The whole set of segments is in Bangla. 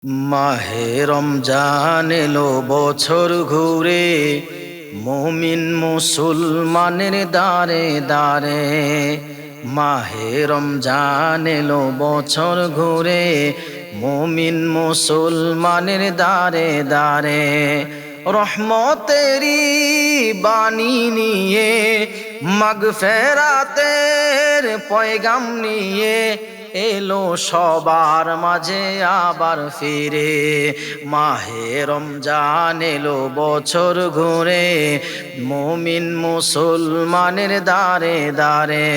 মাহে রমজান এলো বছর ঘুরে, মুমিন মুসলমানের দারে দারে। মাহে রমজান এলো বছর ঘুরে, মুমিন মুসলমানের দারে দারে। রহমতেরি বাণী নিয়ে, মাগফেরাতের পয়গাম নিয়ে এলো সবার মাঝে আবার ফিরে। মাহে রমজান এলো বছর ঘুরে, মুমিন মুসলমানের দারে দারে।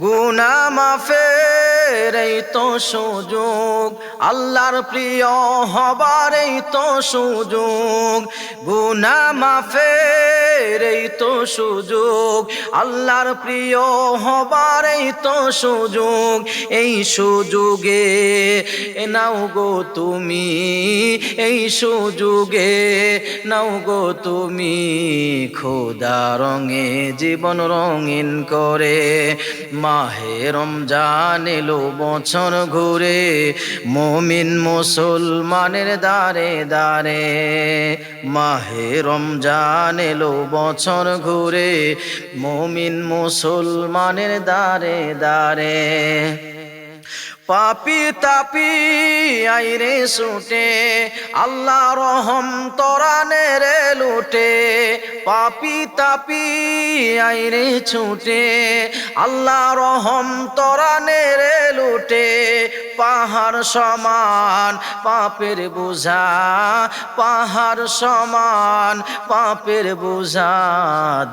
গুনাহ মাফের এই তো সুযোগ, আল্লাহর প্রিয় হবার এই তো সুযোগ। গুনাহ মাফের এই তো সুযোগ, আল্লাহর প্রিয় হবার এই তো সুযোগ। এই সুযোগে নাও গো তুমি, এই সুযোগে নাও গো তুমি, খোদা রঙে জীবন রঙিন করে। মাহে রমজান এলো বছর ঘুরে, মুমিন মুসলমানের দারে দারে। মাহে রমজান এলো বছর ঘুরে, মুমিন মুসলমানের দারে দারে। পাপি তাপি আইরে ছুটে, আল্লাহ রহম তরানে রে লুটে। পাপি তাপি আইরে ছুটে, আল্লাহ রহম তরানে রে লুটে। পাহাড় সমান পাপের বোঝা, পাহাড় সমান পাপের বোঝা,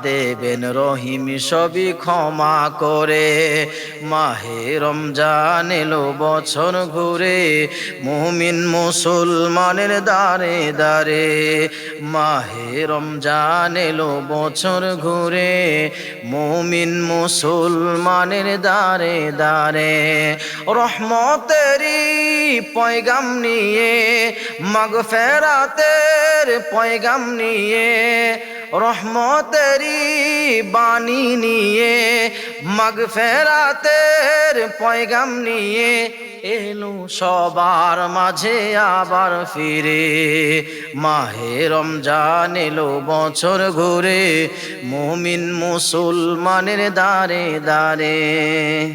দেবেন রহিম সবই ক্ষমা করে। মাহে রমজান এলো বছর ঘুরে, মুমিন মুসলমানের দারে দারে। মাহে রমজান এলো বছর ঘুরে, মুমিন মুসলমানের দারে দারে। রহমতেরি পয়গাম নিয়ে, মাগফেরাতের পয়গাম নিয়ে, রহমতেরি বাণী নিয়ে, মাগফেরাতের পয়গাম নিয়ে এলো সবার মাঝে আবার ফিরে। মাহে রমজান এলো বছর ঘুরে, মুমিন মুসলমানের দারে দারে।